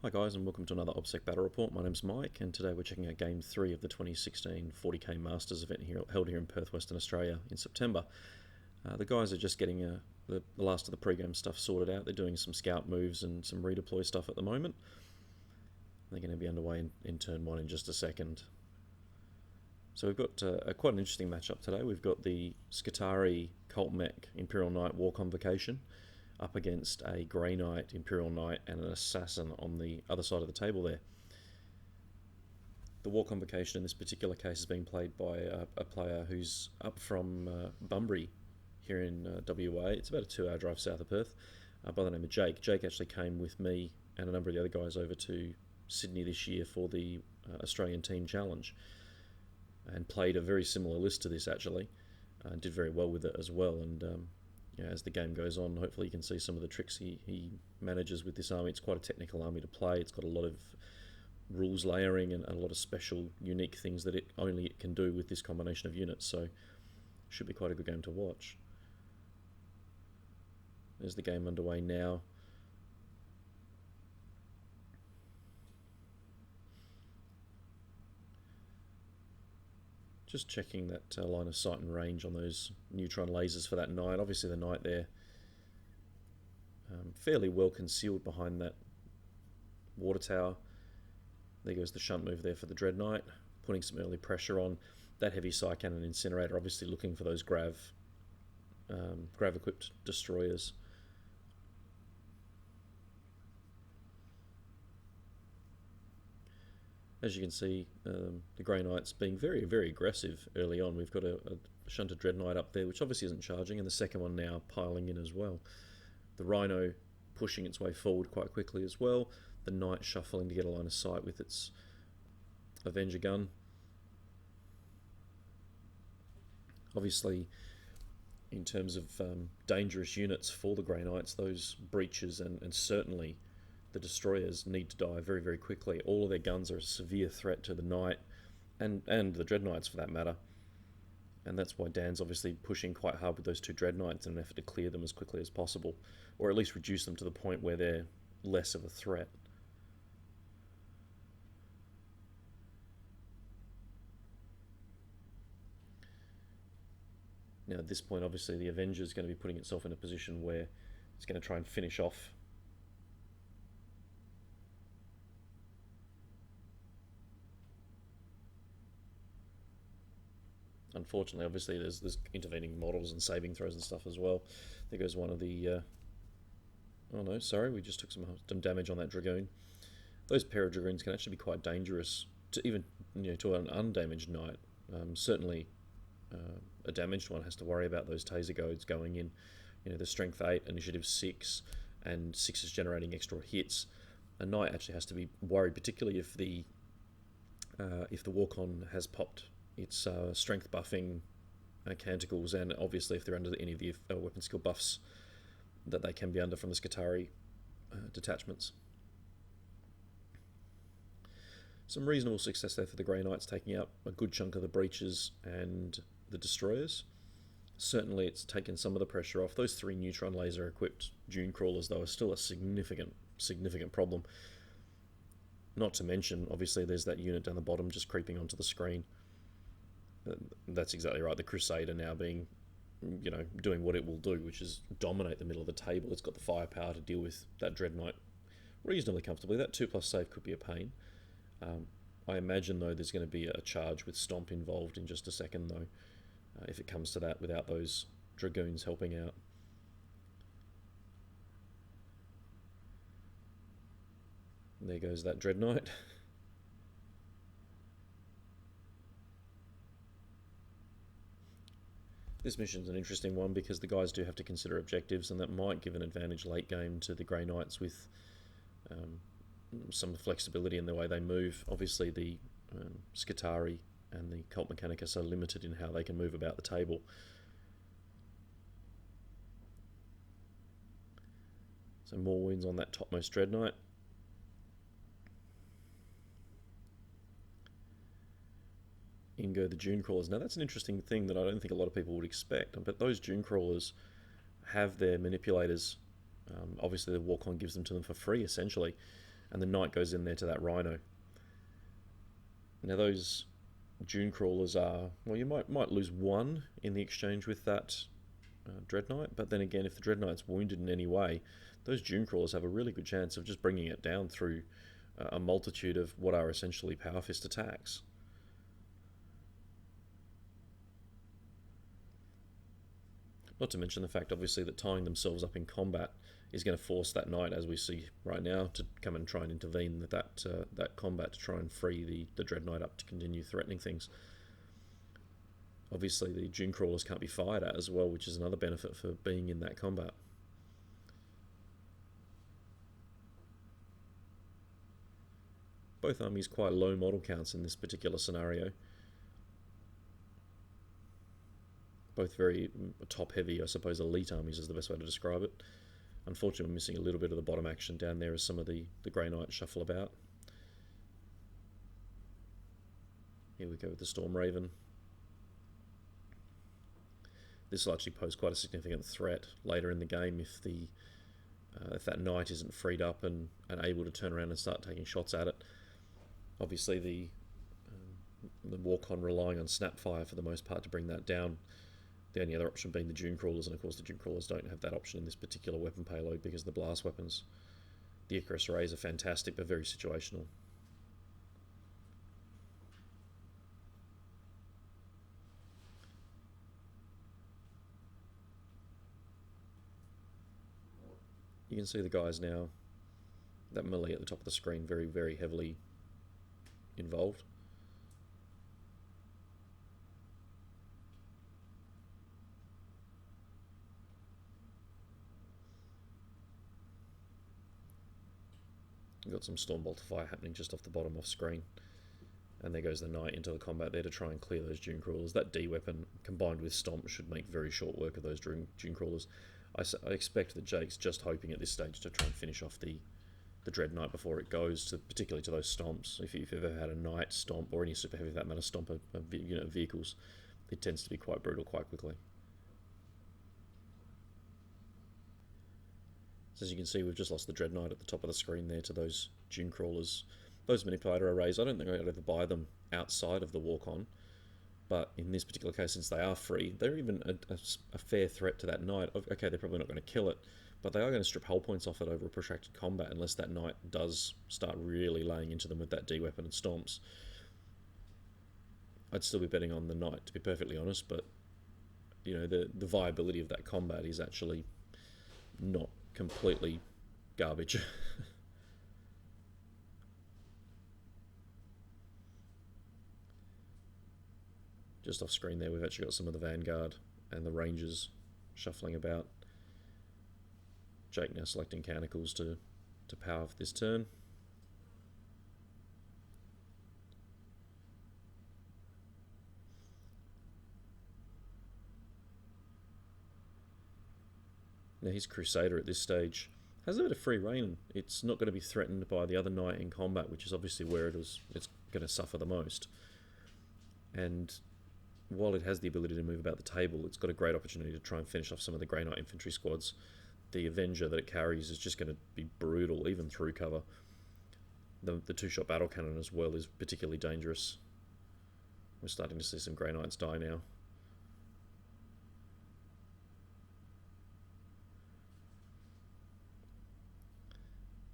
Hi guys, and welcome to another OBSEC Battle Report. My name's Mike, and today we're checking out Game 3 of the 2016 40k Masters event held here in Perth, Western Australia in September. The guys are just getting the last of the pre-game stuff sorted out. They're doing some scout moves and some redeploy stuff at the moment. They're going to be underway in turn 1 in just a second. So we've got quite an interesting matchup today. We've got the Skitarii Cult Mech Imperial Knight War Convocation up against a Grey Knight, Imperial Knight, and an Assassin on the other side of the table there. The War Convocation in this particular case is being played by a player who's up from Bunbury here in WA. It's about a 2-hour drive south of Perth, by the name of Jake. Jake actually came with me and a number of the other guys over to Sydney this year for the Australian Team Challenge, and played a very similar list to this actually, and did very well with it as well. And as the game goes on, hopefully you can see some of the tricks he manages with this army. It's quite a technical army to play. It's got a lot of rules layering and a lot of special, unique things that only it can do with this combination of units. So should be quite a good game to watch. There's the game underway now. Just checking that line of sight and range on those neutron lasers for that knight. Obviously the knight there fairly well concealed behind that water tower. There goes the shunt move there for the Dread Knight, putting some early pressure on. That heavy Psy Cannon Incinerator obviously looking for those grav equipped destroyers. As you can see, the Grey Knight's being very, very aggressive early on. We've got a shunted Dread Knight up there, which obviously isn't charging, and the second one now piling in as well. The Rhino pushing its way forward quite quickly as well. The Knight shuffling to get a line of sight with its Avenger gun. Obviously, in terms of dangerous units for the Grey Knights, those breaches and certainly the destroyers need to die very, very quickly. All of their guns are a severe threat to the Knight and the Dread Knights for that matter. And that's why Dan's obviously pushing quite hard with those two Dread Knights in an effort to clear them as quickly as possible, or at least reduce them to the point where they're less of a threat. Now at this point obviously the Avenger is going to be putting itself in a position where it's going to try and finish off unfortunately. Obviously there's intervening models and saving throws and stuff as well. There goes one of the oh no, sorry, we just took some damage on that Dragoon. Those pair of Dragoons can actually be quite dangerous to even to an undamaged Knight. Certainly a damaged one has to worry about those taser goads going in. The strength 8, initiative 6, and 6 is generating extra hits. A Knight actually has to be worried, particularly if the Warcon has popped its strength buffing canticles, and obviously if they're under any of the weapon skill buffs that they can be under from the Skitarii detachments. Some reasonable success there for the Grey Knights, taking out a good chunk of the breaches and the destroyers. Certainly it's taken some of the pressure off. Those 3 neutron laser equipped dune crawlers though are still a significant problem. Not to mention obviously there's that unit down the bottom just creeping onto the screen. That's exactly right. The Crusader now being, doing what it will do, which is dominate the middle of the table. It's got the firepower to deal with that Dread Knight reasonably comfortably. That 2+ save could be a pain. I imagine though there's going to be a charge with Stomp involved in just a second though, if it comes to that, without those Dragoons helping out. There goes that Dread Knight. This mission's an interesting one because the guys do have to consider objectives, and that might give an advantage late game to the Grey Knights with some flexibility in the way they move. Obviously the Skitarii and the Cult Mechanicus are limited in how they can move about the table. So more wounds on that topmost Dread Knight. In go the dune crawlers. Now that's an interesting thing that I don't think a lot of people would expect, but those dune crawlers have their manipulators. Obviously the Warcon gives them to them for free essentially, and the knight goes in there to that rhino. Now those dune crawlers are, well, you might lose one in the exchange with that dread knight, but then again, if the dread knight's wounded in any way, those dune crawlers have a really good chance of just bringing it down through a multitude of what are essentially power fist attacks. Not to mention the fact, obviously, that tying themselves up in combat is going to force that knight, as we see right now, to come and try and intervene with that combat to try and free the dread knight up to continue threatening things. Obviously, the dune crawlers can't be fired at as well, which is another benefit for being in that combat. Both armies quite low model counts in this particular scenario. Both very top heavy, I suppose elite armies is the best way to describe it. Unfortunately, we're missing a little bit of the bottom action down there as some of the Grey Knights shuffle about. Here we go with the Storm Raven. This will actually pose quite a significant threat later in the game if that knight isn't freed up and able to turn around and start taking shots at it. Obviously, the Warcon relying on Snapfire for the most part to bring that down. The only other option being the dune crawlers, and of course the dune crawlers don't have that option in this particular weapon payload because of the blast weapons. The Icarus Rays are fantastic but very situational. You can see the guys now, that melee at the top of the screen, very, very heavily involved. You've got some Stormbolter fire happening just off the bottom off screen. And there goes the knight into the combat there to try and clear those dune crawlers. That D weapon combined with Stomp should make very short work of those dune crawlers. I expect that Jake's just hoping at this stage to try and finish off the Dread Knight before it goes, particularly to those Stomps. If you've ever had a Knight Stomp, or any super heavy for that matter, Stomp a unit of vehicles, it tends to be quite brutal quite quickly. So as you can see, we've just lost the Dread Knight at the top of the screen there to those dune crawlers. Those manipulator arrays, I don't think I'd ever buy them outside of the Warcon, but in this particular case, since they are free, they're even a fair threat to that knight. Okay, they're probably not going to kill it, but they are going to strip hull points off it over a protracted combat unless that knight does start really laying into them with that D weapon and stomps. I'd still be betting on the knight, to be perfectly honest, but you know, the viability of that combat is actually not completely garbage. Just off screen there, we've actually got some of the Vanguard and the Rangers shuffling about. Jake now selecting Canticles to power for this turn. Now his Crusader at this stage has a bit of free reign. It's not going to be threatened by the other knight in combat, which is obviously where it's going to suffer the most. And while it has the ability to move about the table, it's got a great opportunity to try and finish off some of the Grey Knight infantry squads. The Avenger that it carries is just going to be brutal, even through cover. The two-shot battle cannon as well is particularly dangerous. We're starting to see some Grey Knights die now.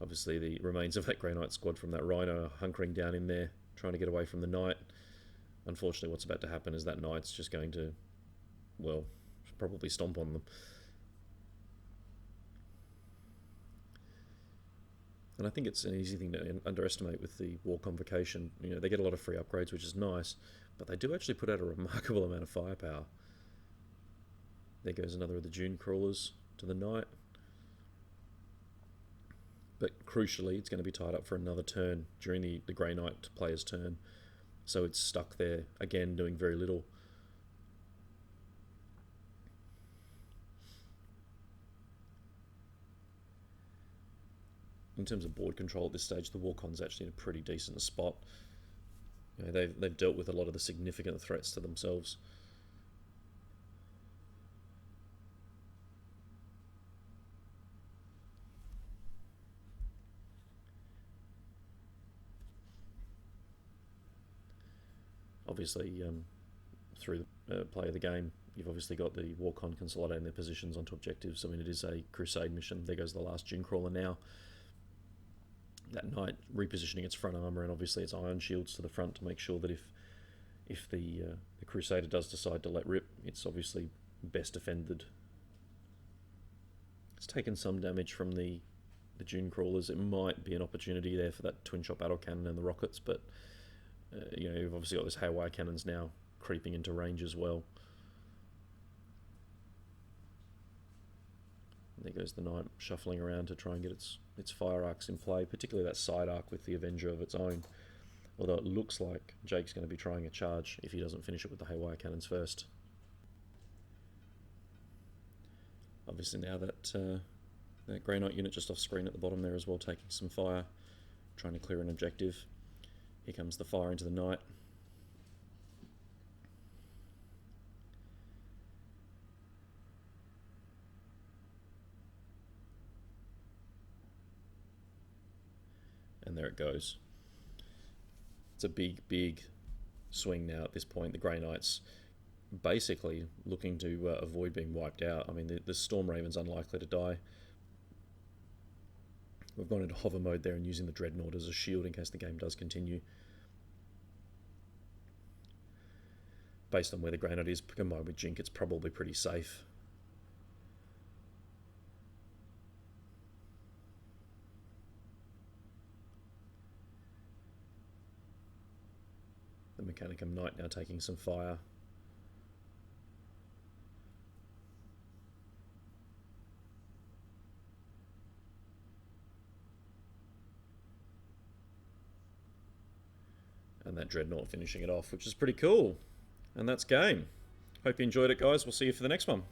Obviously the remains of that Grey Knight squad from that Rhino are hunkering down in there, trying to get away from the Knight. Unfortunately, what's about to happen is that Knight's just going to, well, probably stomp on them. And I think it's an easy thing to underestimate with the War Convocation. You know, they get a lot of free upgrades, which is nice, but they do actually put out a remarkable amount of firepower. There goes another of the Dune Crawlers to the Knight. But crucially, it's going to be tied up for another turn during the Grey Knight player's turn. So it's stuck there, again, doing very little. In terms of board control at this stage, the Warcon's actually in a pretty decent spot. You know, they've dealt with a lot of the significant threats to themselves. Obviously, through the play of the game, you've obviously got the Warcon consolidating their positions onto objectives. I mean, it is a crusade mission. There goes the last Dune Crawler now. That knight repositioning its front armor and obviously its iron shields to the front to make sure that if the Crusader does decide to let rip, it's obviously best defended. It's taken some damage from the Dune Crawlers. It might be an opportunity there for that twin shot battle cannon and the rockets, but you've obviously got those haywire cannons now creeping into range as well. There goes the knight shuffling around to try and get its fire arcs in play, particularly that side arc with the Avenger of its own. Although it looks like Jake's going to be trying a charge if he doesn't finish it with the haywire cannons first. Obviously now that Grey Knight unit just off screen at the bottom there as well, taking some fire, trying to clear an objective. Here comes the fire into the knight. And there it goes. It's a big swing now at this point. The Grey Knight's basically looking to avoid being wiped out. I mean, the Storm Raven's unlikely to die. We've gone into hover mode there and using the Dreadnought as a shield in case the game does continue. Based on where the Grey Knight is combined with Jink, it's probably pretty safe. The Mechanicum Knight now taking some fire. And that Dreadnought finishing it off, which is pretty cool. And that's game. Hope you enjoyed it, guys. We'll see you for the next one.